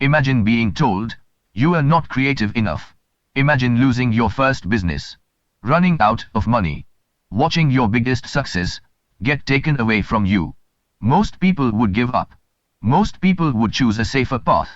Imagine being told, you are not creative enough. Imagine losing your first business. Running out of money. Watching your biggest success get taken away from you. Most people would give up. Most people would choose a safer path.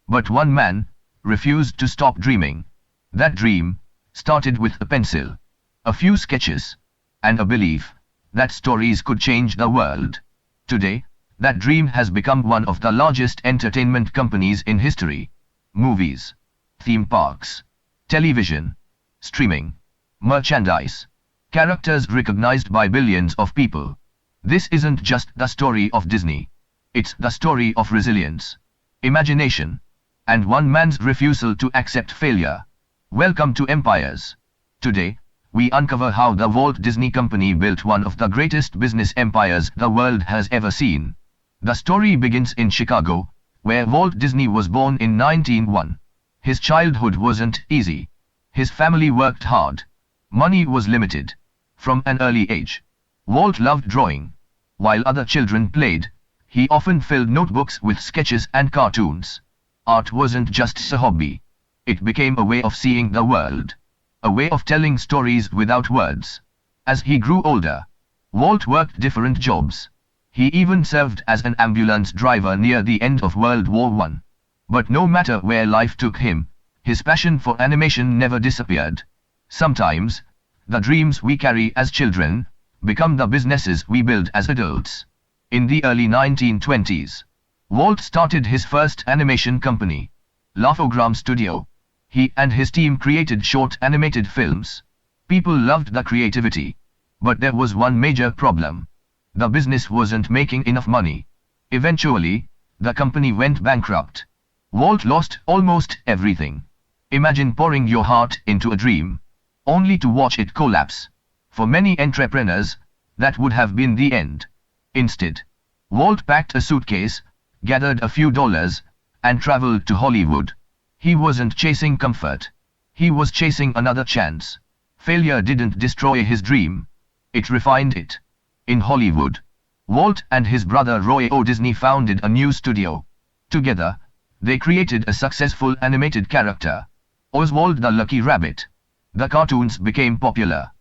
But one man refused to stop dreaming. That dream started with a pencil, a few sketches, and a belief that stories could change the world. Today, that dream has become one of the largest entertainment companies in history. Movies, theme parks, television, streaming, merchandise, characters recognized by billions of people. This isn't just the story of Disney. It's the story of resilience, imagination, and one man's refusal to accept failure. Welcome to Empires. Today, we uncover how the Walt Disney Company built one of the greatest business empires the world has ever seen. The story begins in Chicago, where Walt Disney was born in 1901. His childhood wasn't easy. His family worked hard. Money was limited. From an early age, Walt loved drawing. While other children played, he often filled notebooks with sketches and cartoons. Art wasn't just a hobby. It became a way of seeing the world. A way of telling stories without words. As he grew older, Walt worked different jobs. He even served as an ambulance driver near the end of World War I. But no matter where life took him, his passion for animation never disappeared. Sometimes, the dreams we carry as children become the businesses we build as adults. In the early 1920s, Walt started his first animation company, Laugh-O-Gram Studio. He and his team created short animated films. People loved the creativity. But there was one major problem. The business wasn't making enough money. Eventually, the company went bankrupt. Walt lost almost everything. Imagine pouring your heart into a dream, only to watch it collapse. For many entrepreneurs, that would have been the end. Instead, Walt packed a suitcase, gathered a few dollars, and traveled to Hollywood. He wasn't chasing comfort. He was chasing another chance. Failure didn't destroy his dream. It refined it. In Hollywood, Walt and his brother Roy O. Disney founded a new studio. Together, they created a successful animated character, Oswald the Lucky Rabbit. The cartoons became popular.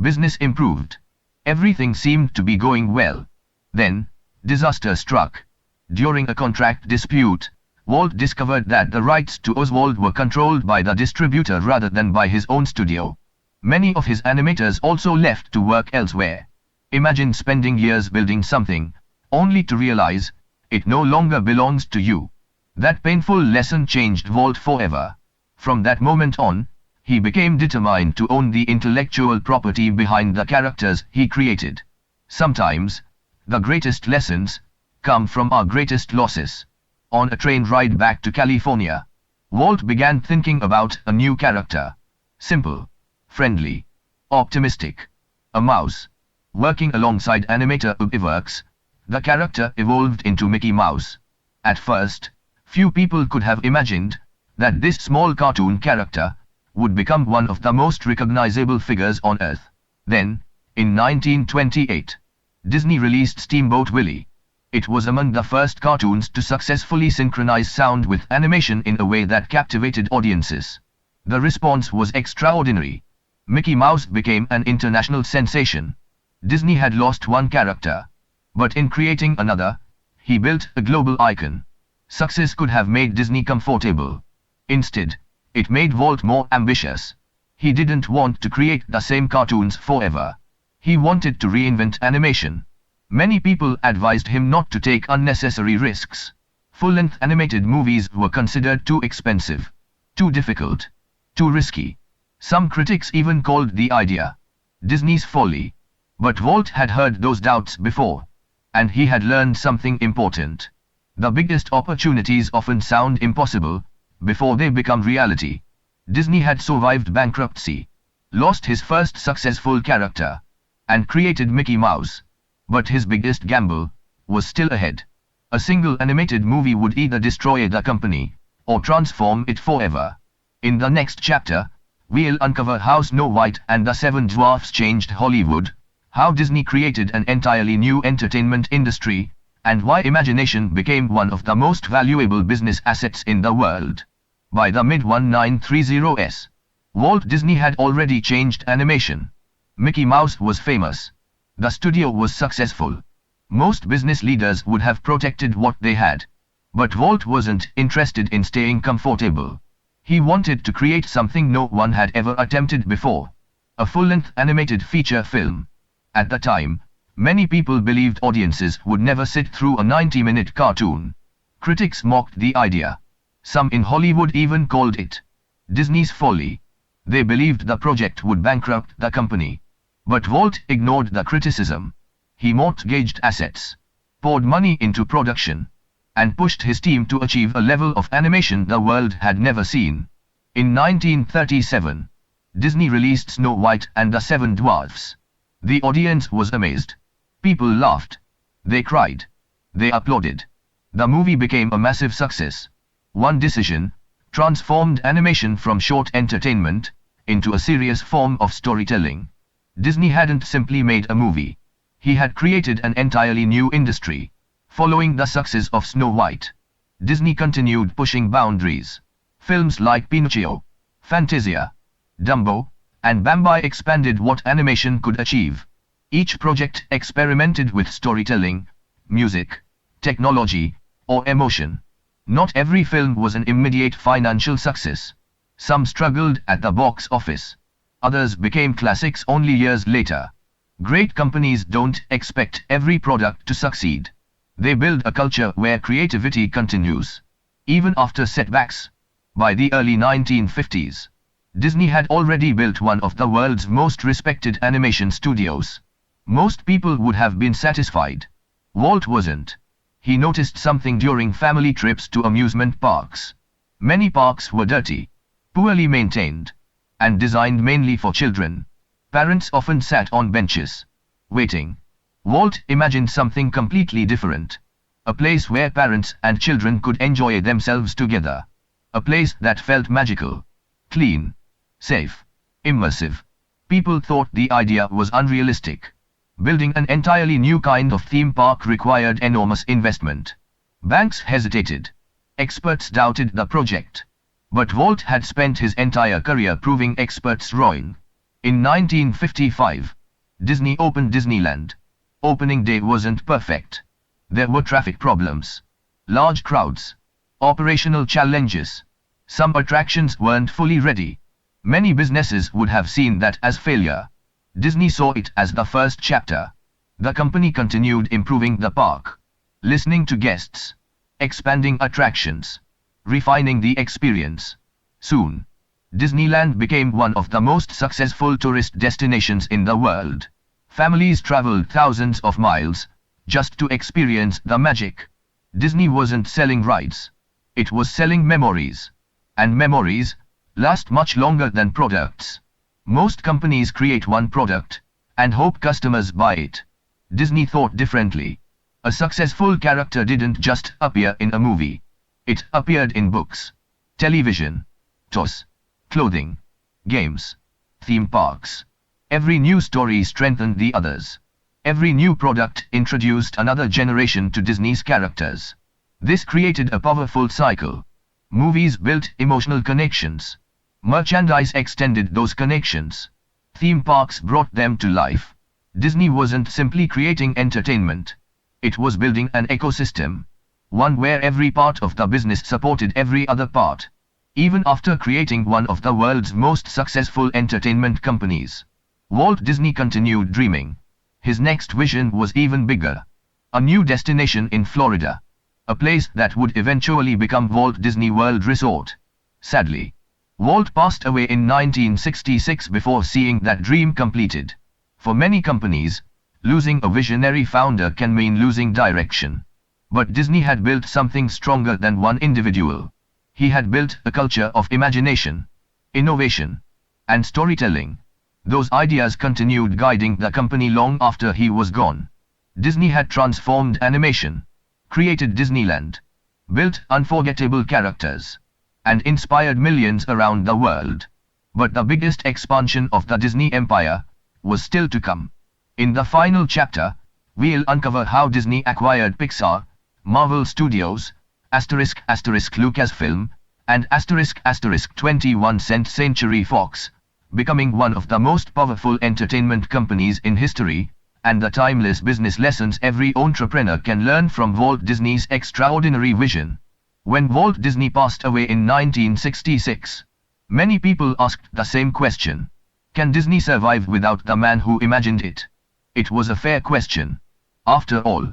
Business improved. Everything seemed to be going well. Then, disaster struck. During a contract dispute, Walt discovered that the rights to Oswald were controlled by the distributor rather than by his own studio. Many of his animators also left to work elsewhere. Imagine spending years building something, only to realize it no longer belongs to you. That painful lesson changed Walt forever. From that moment on, he became determined to own the intellectual property behind the characters he created. Sometimes, the greatest lessons come from our greatest losses. On a train ride back to California, Walt began thinking about a new character. Simple, friendly, optimistic. A mouse. Working alongside animator Ub Iwerks, the character evolved into Mickey Mouse. At first, few people could have imagined that this small cartoon character would become one of the most recognizable figures on Earth. Then, in 1928, Disney released Steamboat Willie. It was among the first cartoons to successfully synchronize sound with animation in a way that captivated audiences. The response was extraordinary. Mickey Mouse became an international sensation. Disney had lost one character, but in creating another, he built a global icon. Success could have made Disney comfortable. Instead, it made Walt more ambitious. He didn't want to create the same cartoons forever. He wanted to reinvent animation. Many people advised him not to take unnecessary risks. Full-length animated movies were considered too expensive, too difficult, too risky. Some critics even called the idea Disney's folly. But Walt had heard those doubts before. And he had learned something important. The biggest opportunities often sound impossible before they become reality. Disney had survived bankruptcy, lost his first successful character, and created Mickey Mouse. But his biggest gamble was still ahead. A single animated movie would either destroy the company or transform it forever. In the next chapter, we'll uncover how Snow White and the Seven Dwarfs changed Hollywood, how Disney created an entirely new entertainment industry, and why imagination became one of the most valuable business assets in the world. By the mid-1930s, Walt Disney had already changed animation. Mickey Mouse was famous. The studio was successful. Most business leaders would have protected what they had. But Walt wasn't interested in staying comfortable. He wanted to create something no one had ever attempted before. A full-length animated feature film. At the time, many people believed audiences would never sit through a 90-minute cartoon. Critics mocked the idea. Some in Hollywood even called it Disney's folly. They believed the project would bankrupt the company. But Walt ignored the criticism. He mortgaged assets, poured money into production, and pushed his team to achieve a level of animation the world had never seen. In 1937, Disney released Snow White and the Seven Dwarfs. The audience was amazed. People laughed. They cried. They applauded. The movie became a massive success. One decision transformed animation from short entertainment into a serious form of storytelling. Disney hadn't simply made a movie. He had created an entirely new industry. Following the success of Snow White, Disney continued pushing boundaries. Films like Pinocchio, Fantasia, Dumbo, and Bambi expanded what animation could achieve. Each project experimented with storytelling, music, technology, or emotion. Not every film was an immediate financial success. Some struggled at the box office. Others became classics only years later. Great companies don't expect every product to succeed. They build a culture where creativity continues, even after setbacks. By the early 1950s, Disney had already built one of the world's most respected animation studios. Most people would have been satisfied. Walt wasn't. He noticed something during family trips to amusement parks. Many parks were dirty, poorly maintained, and designed mainly for children. Parents often sat on benches, waiting. Walt imagined something completely different. A place where parents and children could enjoy themselves together. A place that felt magical, clean, safe, immersive. People thought the idea was unrealistic. Building an entirely new kind of theme park required enormous investment. Banks hesitated. Experts doubted the project. But Walt had spent his entire career proving experts wrong. In 1955, Disney opened Disneyland. Opening day wasn't perfect. There were traffic problems, large crowds, operational challenges. Some attractions weren't fully ready. Many businesses would have seen that as failure. Disney saw it as the first chapter. The company continued improving the park, listening to guests, expanding attractions, refining the experience. Soon, Disneyland became one of the most successful tourist destinations in the world. Families traveled thousands of miles just to experience the magic. Disney wasn't selling rides. It was selling memories. And memories last much longer than products. Most companies create one product and hope customers buy it. Disney thought differently. A successful character didn't just appear in a movie. It appeared in books, television, toys, clothing, games, theme parks. Every new story strengthened the others. Every new product introduced another generation to Disney's characters. This created a powerful cycle. Movies built emotional connections. Merchandise extended those connections. Theme parks brought them to life. Disney wasn't simply creating entertainment. It was building an ecosystem. One where every part of the business supported every other part. Even after creating one of the world's most successful entertainment companies, Walt Disney continued dreaming. His next vision was even bigger. A new destination in Florida. A place that would eventually become Walt Disney World Resort. Sadly, Walt passed away in 1966 before seeing that dream completed. For many companies, losing a visionary founder can mean losing direction. But Disney had built something stronger than one individual. He had built a culture of imagination, innovation, and storytelling. Those ideas continued guiding the company long after he was gone. Disney had transformed animation, created Disneyland, built unforgettable characters, and inspired millions around the world. But the biggest expansion of the Disney empire was still to come. In the final chapter, We'll uncover how Disney acquired Pixar, Marvel Studios, Lucasfilm, and 21st Century Fox, becoming one of the most powerful entertainment companies in history, and the timeless business lessons every entrepreneur can learn from Walt Disney's extraordinary vision. When Walt Disney passed away in 1966, many people asked the same question. Can Disney survive without the man who imagined it? It was a fair question. After all,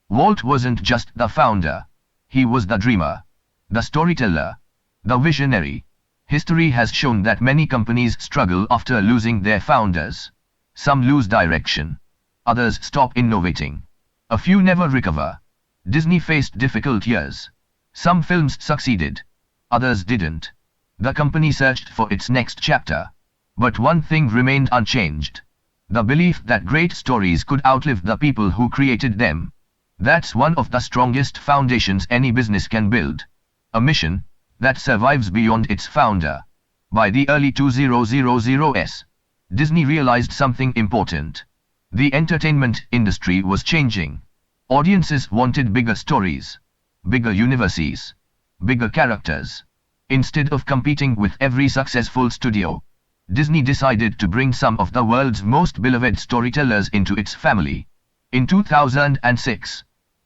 Walt wasn't just the founder. He was the dreamer, the storyteller, the visionary. History has shown that many companies struggle after losing their founders. Some lose direction. Others stop innovating. A few never recover. Disney faced difficult years. Some films succeeded. Others didn't. The company searched for its next chapter. But one thing remained unchanged. The belief that great stories could outlive the people who created them. That's one of the strongest foundations any business can build. A mission that survives beyond its founder. By the early 2000s, Disney realized something important. The entertainment industry was changing. Audiences wanted bigger stories, bigger universes, bigger characters. Instead of competing with every successful studio, Disney decided to bring some of the world's most beloved storytellers into its family. In 2006,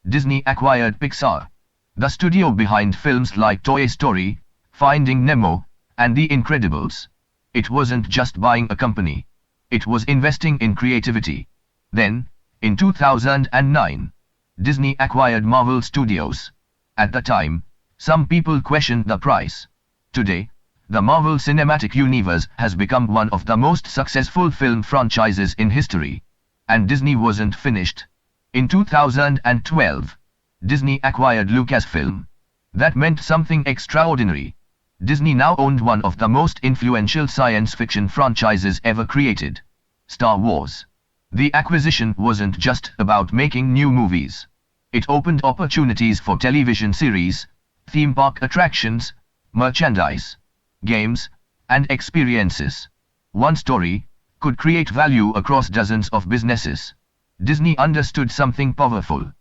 Disney acquired Pixar, the studio behind films like Toy Story, Finding Nemo, and The Incredibles. It wasn't just buying a company. It was investing in creativity. Then, in 2009, Disney acquired Marvel Studios. At the time, some people questioned the price. Today, the Marvel Cinematic Universe has become one of the most successful film franchises in history. And Disney wasn't finished. In 2012, Disney acquired Lucasfilm. That meant something extraordinary. Disney now owned one of the most influential science fiction franchises ever created, Star Wars. The acquisition wasn't just about making new movies. It opened opportunities for television series, theme park attractions, merchandise, games, and experiences. One story could create value across dozens of businesses. Disney understood something powerful.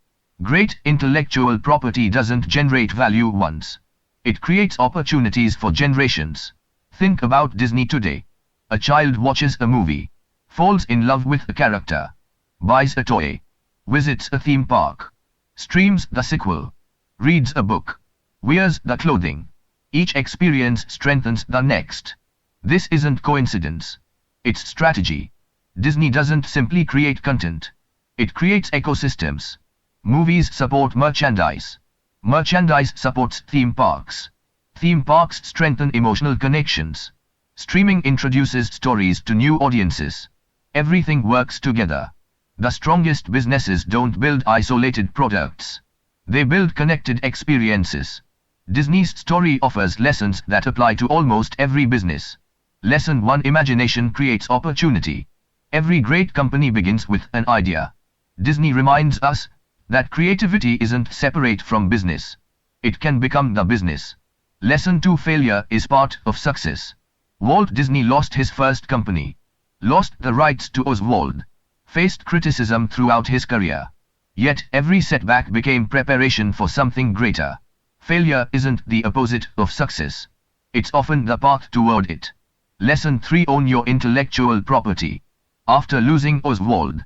Great intellectual property doesn't generate value once. It creates opportunities for generations. Think about Disney today. A child watches a movie, falls in love with a character, buys a toy, visits a theme park, streams the sequel, reads a book, wears the clothing. Each experience strengthens the next. This isn't coincidence. It's strategy. Disney doesn't simply create content. It creates ecosystems. Movies support merchandise. Merchandise supports theme parks. Theme parks strengthen emotional connections. Streaming introduces stories to new audiences. Everything works together. The strongest businesses don't build isolated products. They build connected experiences. Disney's story offers lessons that apply to almost every business. Lesson 1: Imagination creates opportunity. Every great company begins with an idea. Disney reminds us that creativity isn't separate from business. It can become the business. Lesson 2: Failure is part of success. Walt Disney lost his first company, lost the rights to Oswald, faced criticism throughout his career. Yet every setback became preparation for something greater. Failure isn't the opposite of success. It's often the path toward it. Lesson 3: Own your intellectual property. After losing Oswald,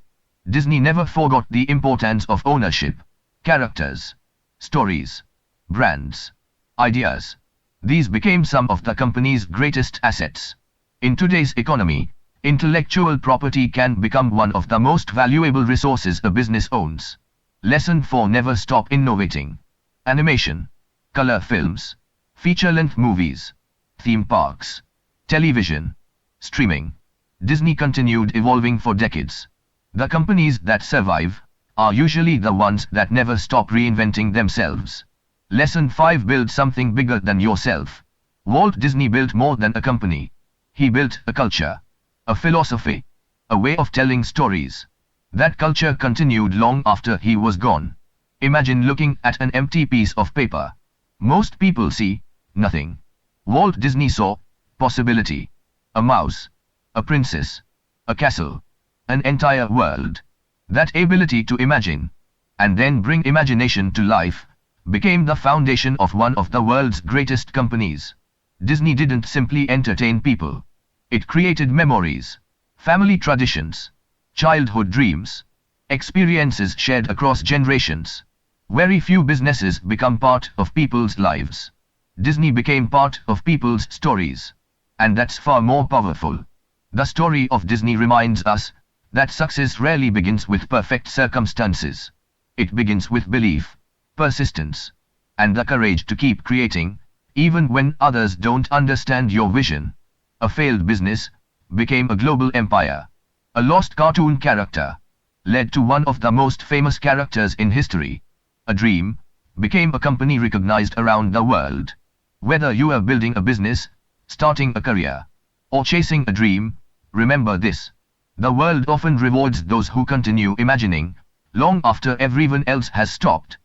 Disney never forgot the importance of ownership. Characters, stories, brands, ideas. These became some of the company's greatest assets. In today's economy, intellectual property can become one of the most valuable resources a business owns. Lesson 4: Never stop innovating. Animation, color films, feature-length movies, theme parks, television, streaming. Disney continued evolving for decades. The companies that survive are usually the ones that never stop reinventing themselves. Lesson 5: Build something bigger than yourself. Walt Disney built more than a company. He built a culture, a philosophy, a way of telling stories. That culture continued long after he was gone. Imagine looking at an empty piece of paper. Most people see nothing. Walt Disney saw possibility. A mouse, a princess, a castle, an entire world. That ability to imagine, and then bring imagination to life, became the foundation of one of the world's greatest companies. Disney didn't simply entertain people. It created memories, family traditions, childhood dreams, experiences shared across generations. Very few businesses become part of people's lives. Disney became part of people's stories. And that's far more powerful. The story of Disney reminds us that success rarely begins with perfect circumstances. It begins with belief, persistence, and the courage to keep creating, even when others don't understand your vision. A failed business became a global empire. A lost cartoon character led to one of the most famous characters in history. A dream became a company recognized around the world. Whether you are building a business, starting a career, or chasing a dream, remember this. The world often rewards those who continue imagining, long after everyone else has stopped.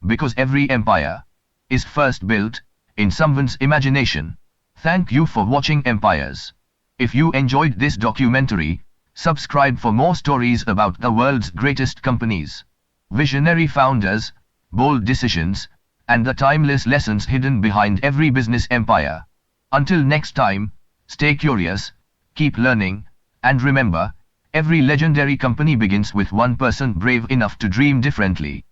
Because every empire is first built in someone's imagination. Thank you for watching Empires. If you enjoyed this documentary, subscribe for more stories about the world's greatest companies, visionary founders, bold decisions, and the timeless lessons hidden behind every business empire. Until next time, stay curious, keep learning, and remember, every legendary company begins with one person brave enough to dream differently.